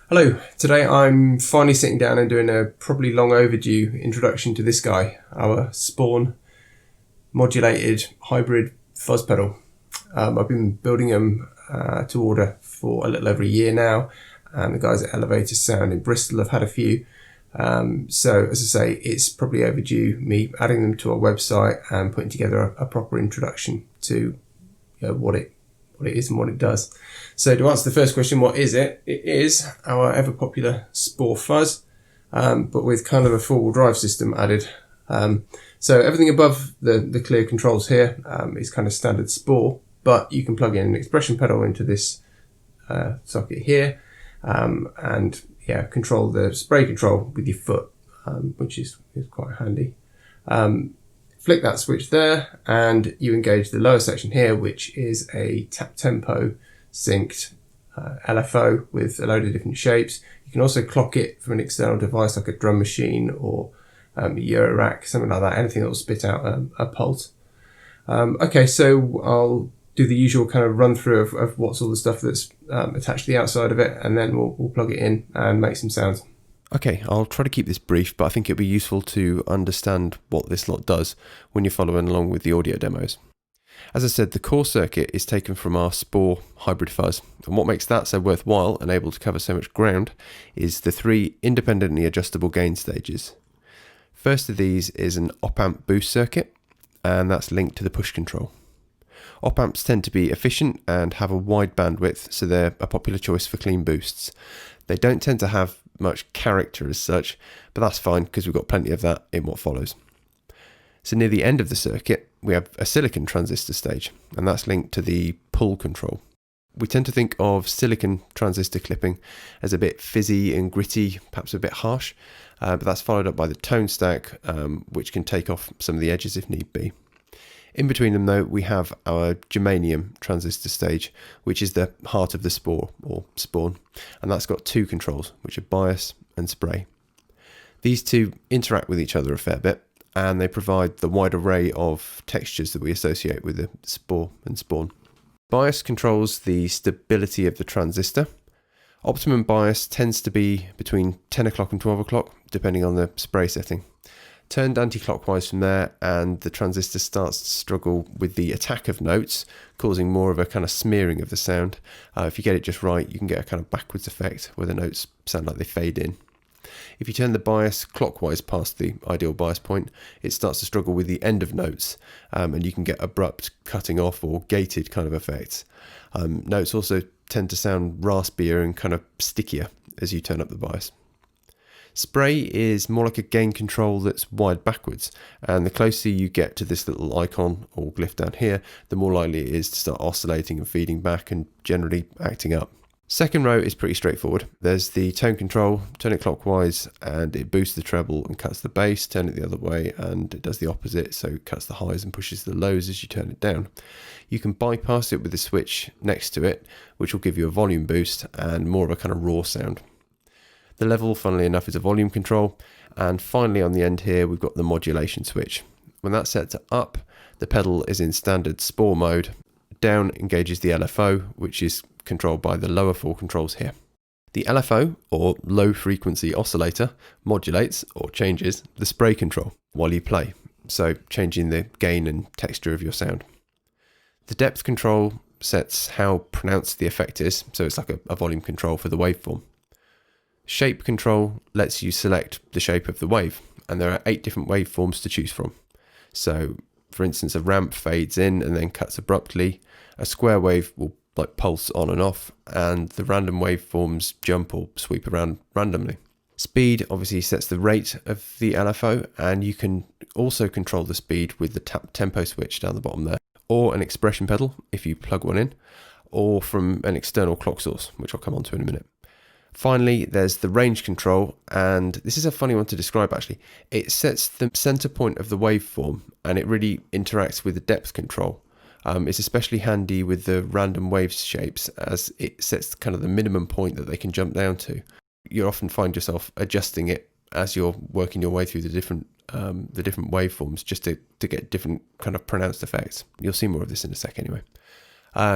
Hello, today I'm finally sitting down and doing a probably long overdue introduction to this guy, our Spawn modulated hybrid fuzz pedal. I've been building them to order for a little over a year now, and the guys at Elevator Sound in Bristol have had a few. So as I say, it's probably overdue me adding them to our website and putting together a proper introduction to what it is and what it does. So to answer the first question, what is it? It is our ever popular Spore Fuzz, but with kind of a four-wheel drive system added. So everything above the clear controls here is kind of standard Spore, but you can plug in an expression pedal into this socket here, and control the spray control with your foot, which is quite handy. Flick that switch there and you engage the lower section here, which is a tap tempo synced LFO with a load of different shapes. You can also clock it from an external device like a drum machine or a Euro rack, something like that, anything that will spit out a pulse. Okay, so I'll do the usual kind of run through of what's all the stuff that's attached to the outside of it, and then we'll plug it in and make some sounds. Okay, I'll try to keep this brief, but I think it'll be useful to understand what this lot does when you're following along with the audio demos. As I said, the core circuit is taken from our Spore hybrid fuzz, and what makes that so worthwhile and able to cover so much ground is the three independently adjustable gain stages. First of these is an op-amp boost circuit, and that's linked to the push control. Op-amps tend to be efficient and have a wide bandwidth, so they're a popular choice for clean boosts. They don't tend to have much character as such, but that's fine because we've got plenty of that in what follows. So near the end of the circuit, we have a silicon transistor stage, and that's linked to the pull control. We tend to think of silicon transistor clipping as a bit fizzy and gritty, perhaps a bit harsh, but that's followed up by the tone stack, which can take off some of the edges if need be. In between them, though, we have our Germanium transistor stage, which is the heart of the Spore, or Spawn, and that's got two controls, which are bias and spray. These two interact with each other a fair bit, and they provide the wide array of textures that we associate with the Spore and Spawn. Bias controls the stability of the transistor. Optimum bias tends to be between 10 o'clock and 12 o'clock, depending on the spray setting. Turned anti-clockwise from there, and the transistor starts to struggle with the attack of notes, causing more of a kind of smearing of the sound. If you get it just right, you can get a kind of backwards effect where the notes sound like they fade in. If you turn the bias clockwise past the ideal bias point, it starts to struggle with the end of notes, and you can get abrupt cutting off or gated kind of effects. Notes also tend to sound raspier and kind of stickier as you turn up the bias. Spray is more like a gain control that's wired backwards, and the closer you get to this little icon or glyph down here, the more likely it is to start oscillating and feeding back and generally acting up. Second row is pretty straightforward. There's the tone control, turn it clockwise and it boosts the treble and cuts the bass, turn it the other way and it does the opposite, so it cuts the highs and pushes the lows as you turn it down. You can bypass it with the switch next to it, which will give you a volume boost and more of a kind of raw sound. The level, funnily enough, is a volume control. And finally on the end here, we've got the modulation switch. When that's set to up, the pedal is in standard Spore mode. Down engages the LFO, which is controlled by the lower four controls here. The LFO, or low frequency oscillator, modulates or changes the spray control while you play, so changing the gain and texture of your sound. The depth control sets how pronounced the effect is, so it's like a volume control for the waveform. Shape control lets you select the shape of the wave, and there are 8 different waveforms to choose from. So, for instance, a ramp fades in and then cuts abruptly, a square wave will like pulse on and off, and the random waveforms jump or sweep around randomly. Speed obviously sets the rate of the LFO, and you can also control the speed with the tap tempo switch down the bottom there, or an expression pedal if you plug one in, or from an external clock source, which I'll come on to in a minute. Finally, there's the range control, and this is a funny one to describe actually. It sets the center point of the waveform, and it really interacts with the depth control. It's especially handy with the random wave shapes, as it sets kind of the minimum point that they can jump down to. You often find yourself adjusting it as you're working your way through the different waveforms, just to get different kind of pronounced effects. You'll see more of this in a sec anyway.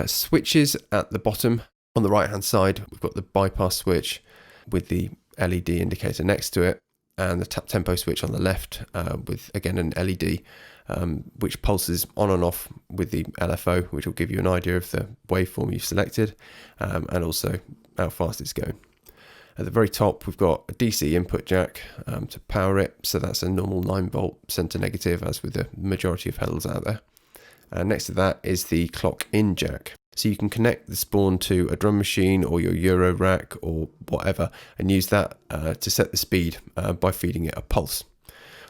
Switches at the bottom. On the right hand side, we've got the bypass switch, with the LED indicator next to it, and the tap tempo switch on the left with again an LED which pulses on and off with the LFO, which will give you an idea of the waveform you've selected and also how fast it's going. At the very top, we've got a DC input jack to power it, so that's a normal 9-volt center negative, as with the majority of pedals out there. Next to that is the clock in jack. So you can connect the Spawn to a drum machine or your Euro rack or whatever and use that to set the speed by feeding it a pulse.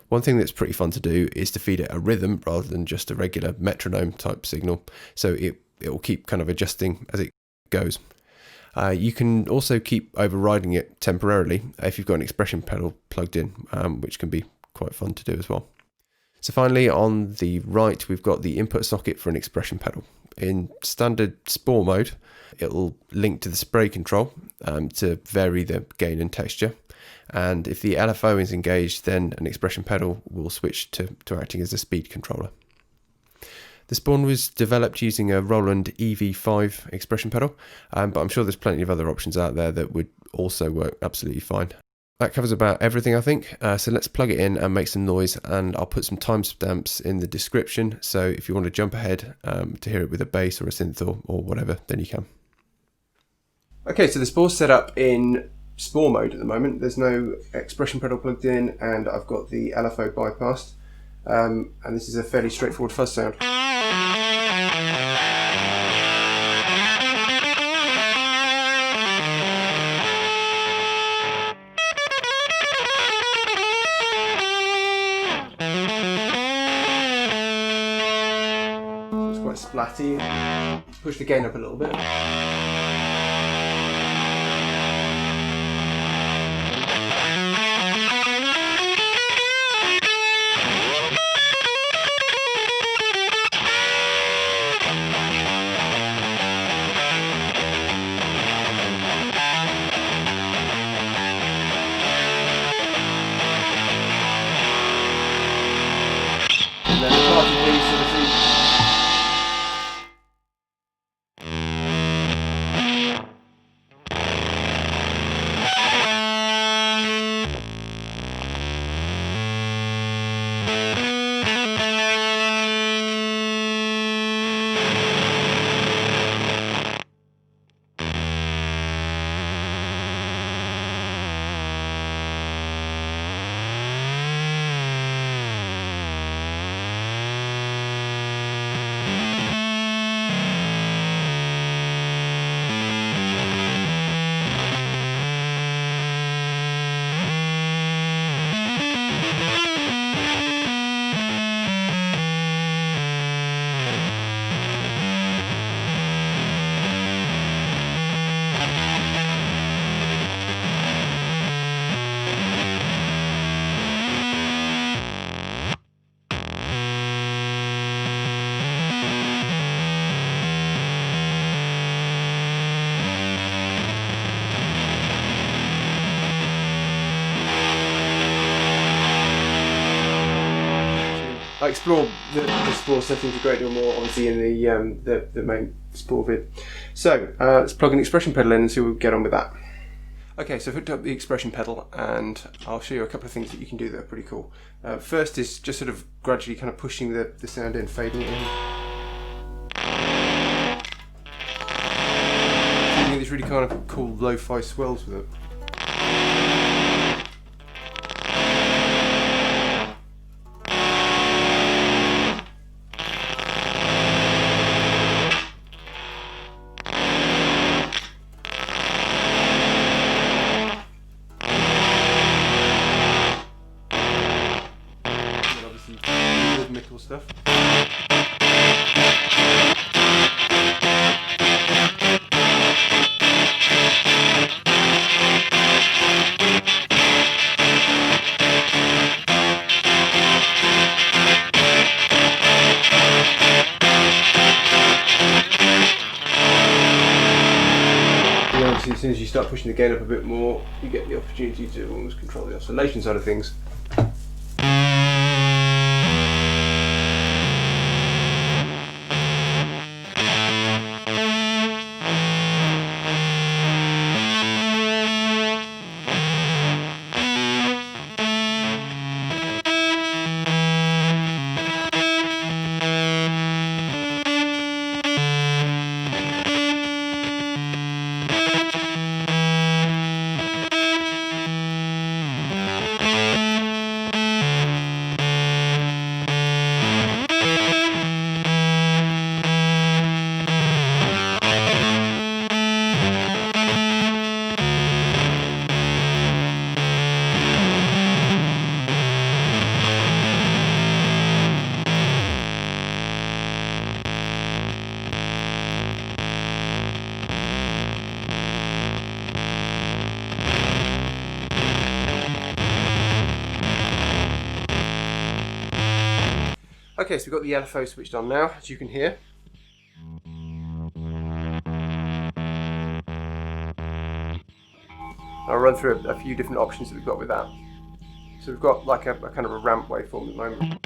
One thing that's pretty fun to do is to feed it a rhythm rather than just a regular metronome type signal, so it will keep kind of adjusting as it goes. You can also keep overriding it temporarily if you've got an expression pedal plugged in, which can be quite fun to do as well. So finally, on the right, we've got the input socket for an expression pedal. In standard Spore mode, it'll link to the spray control to vary the gain and texture. And if the LFO is engaged, then an expression pedal will switch to acting as a speed controller. The Spawn was developed using a Roland EV5 expression pedal, but I'm sure there's plenty of other options out there that would also work absolutely fine. That covers about everything, I think, so let's plug it in and make some noise, and I'll put some timestamps in the description, so if you want to jump ahead to hear it with a bass or a synth or whatever, then you can. Okay, so the Spore's set up in Spore mode at the moment. There's no expression pedal plugged in, and I've got the LFO bypassed, and this is a fairly straightforward fuzz sound. It's quite splatty. Push the gain up a little bit. And then part of these sort of things. I explore the Spore settings a great deal more, obviously, in the main Spore vid. So let's plug an expression pedal in and see what we get on with that. Okay, so I've hooked up the expression pedal, and I'll show you a couple of things that you can do that are pretty cool. First is just sort of gradually kind of pushing the sound in, fading it in. Getting these really kind of cool lo-fi swells with it. Rhythmical stuff. Obviously, as soon as you start pushing the gain up a bit more, you get the opportunity to almost control the oscillation side of things. Okay, so we've got the LFO switched on now, as you can hear. I'll run through a few different options that we've got with that. So we've got like a kind of a ramp waveform at the moment.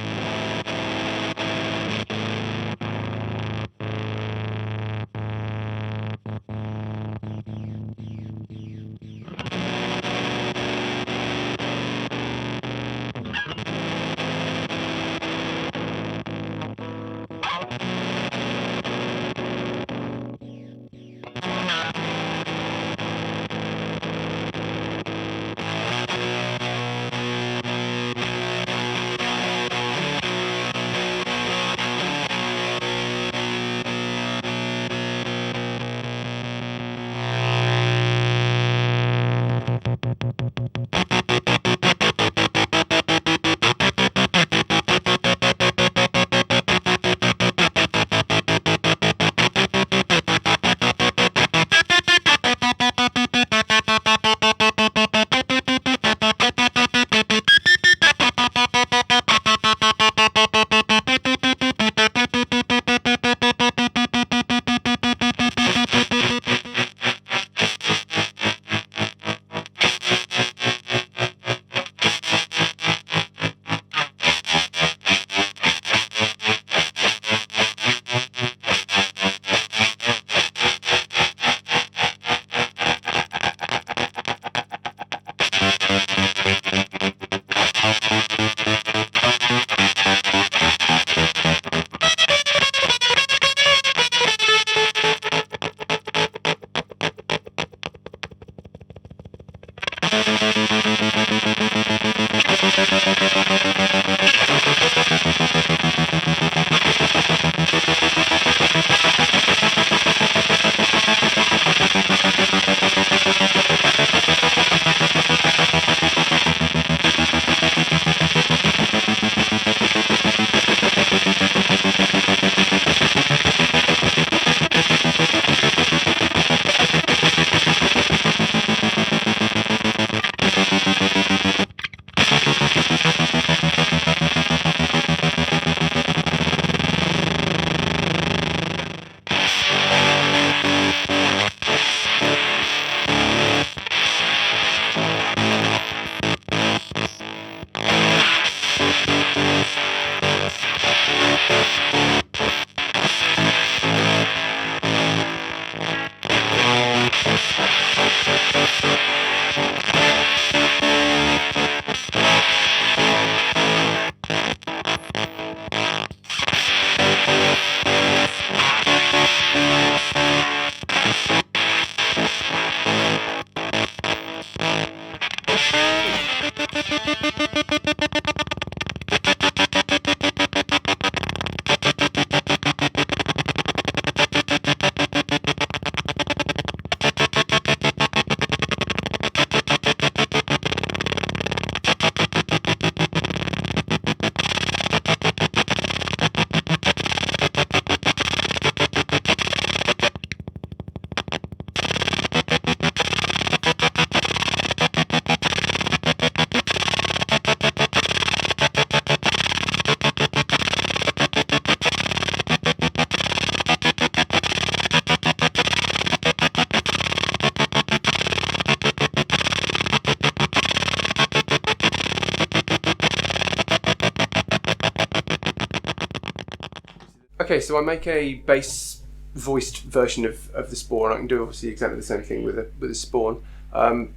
Okay, so I make a bass voiced version of the Spawn. I can do obviously exactly the same thing with a Spawn.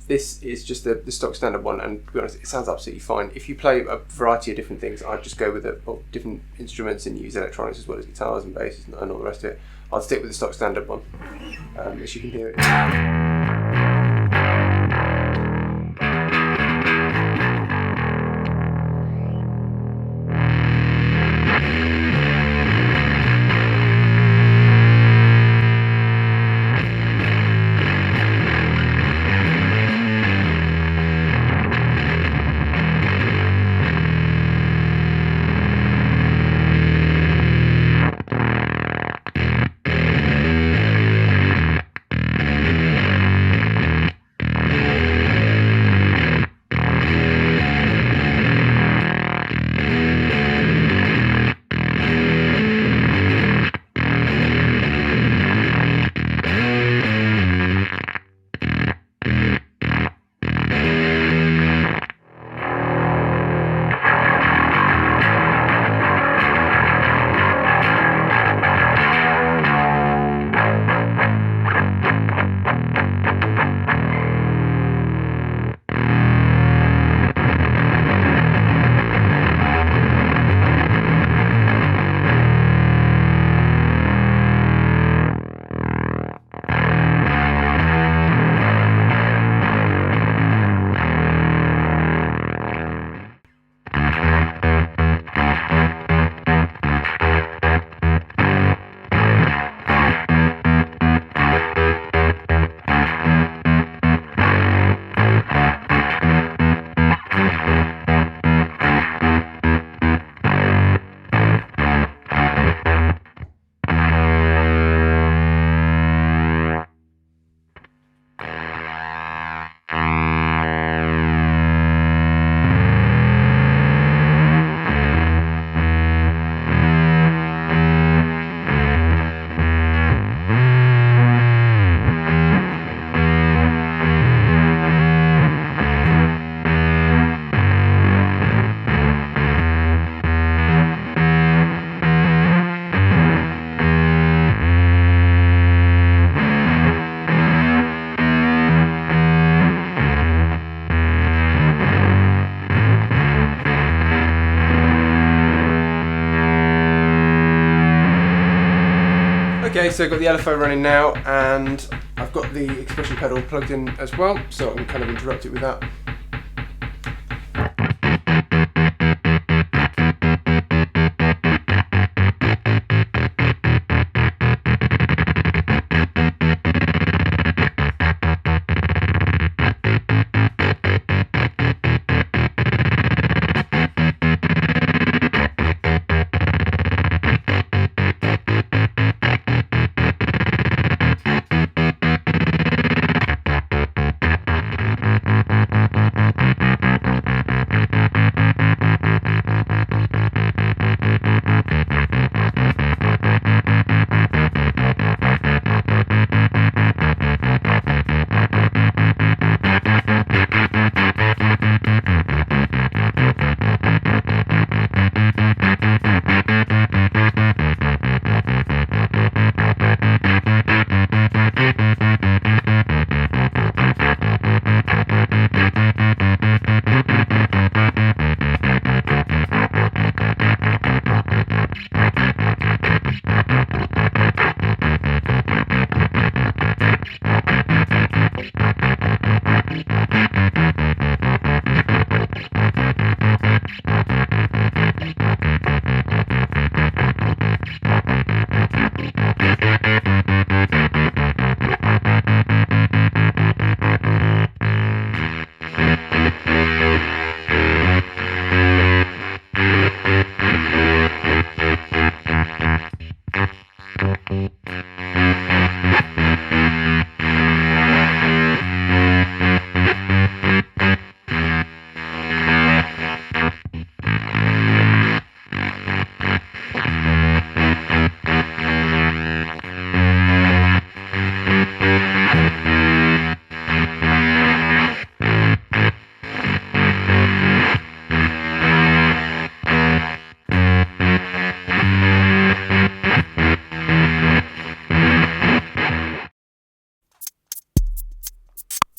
This is just the stock standard one, and to be honest, it sounds absolutely fine. If you play a variety of different things, I'd just go with different instruments and use electronics as well as guitars and basses and all the rest of it. I'll stick with the stock standard one, as you can hear it. Okay, so I've got the LFO running now, and I've got the expression pedal plugged in as well, so I can kind of interrupt it with that.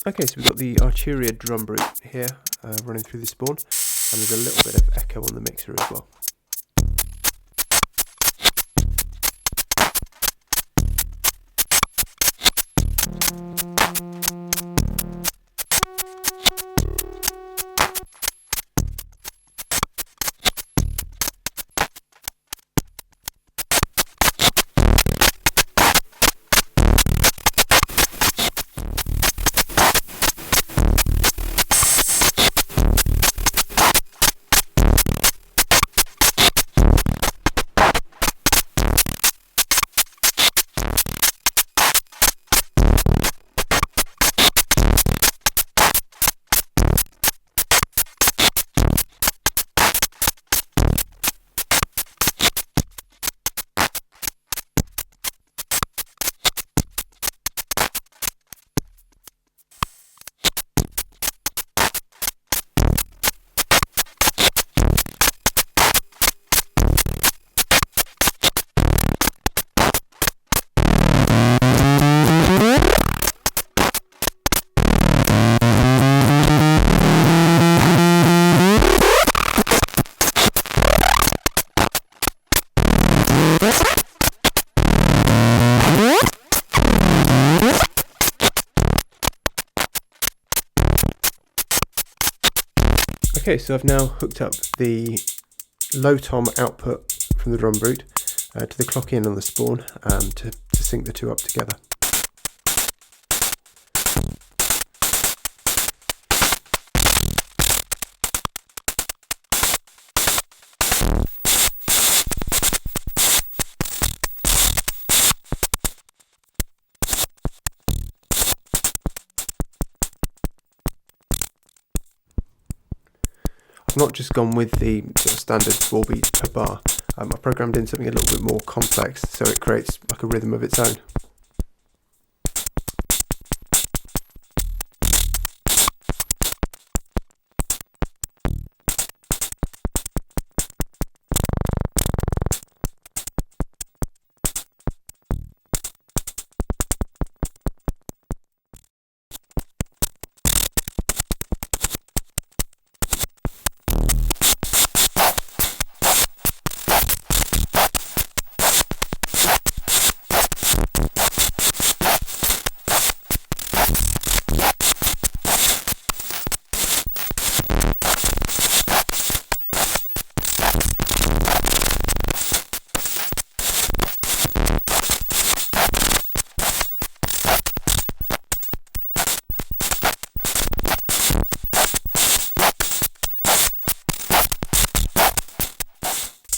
Okay, so we've got the Arturia drum brute here running through the spawn, and there's a little bit of echo on the mixer as well. Okay, so I've now hooked up the low tom output from the drum brute to the clock in on the spawn to sync the two up together. I've not just gone with the sort of standard 4 beats per bar. I've programmed in something a little bit more complex so it creates like a rhythm of its own.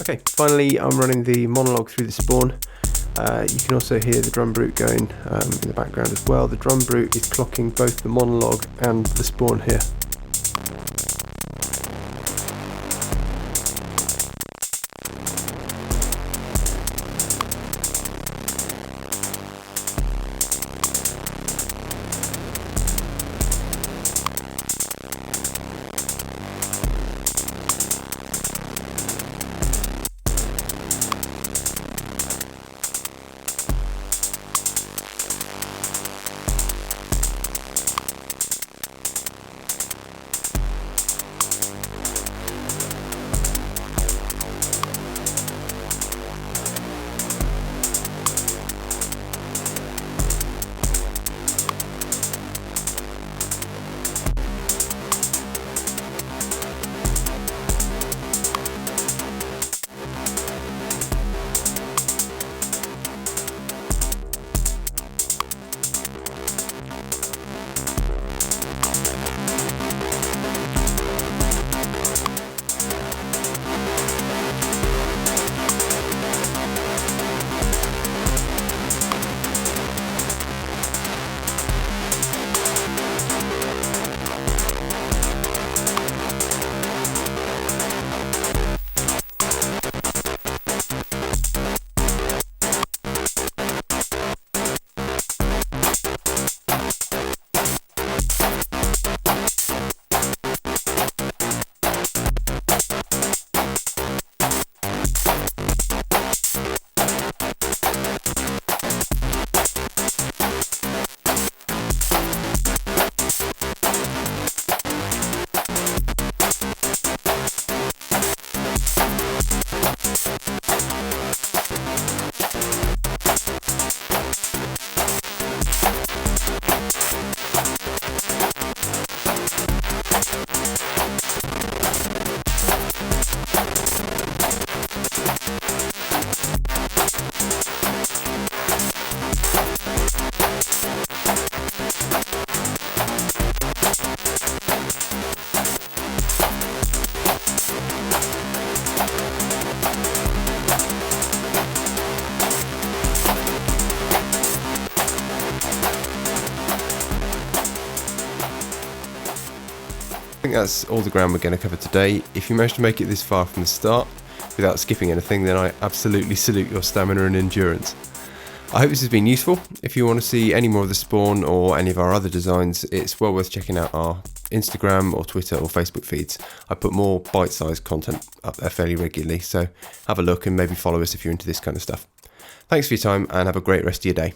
Okay, finally I'm running the monologue through the spawn. You can also hear the drum brute going in the background as well. The drum brute is clocking both the monologue and the spawn here. I think that's all the ground we're going to cover today. If you managed to make it this far from the start without skipping anything, then I absolutely salute your stamina and endurance. I hope this has been useful. If you want to see any more of the spawn or any of our other designs, it's well worth checking out our Instagram or Twitter or Facebook feeds. I put more bite-sized content up there fairly regularly, so have a look and maybe follow us if you're into this kind of stuff. Thanks for your time and have a great rest of your day.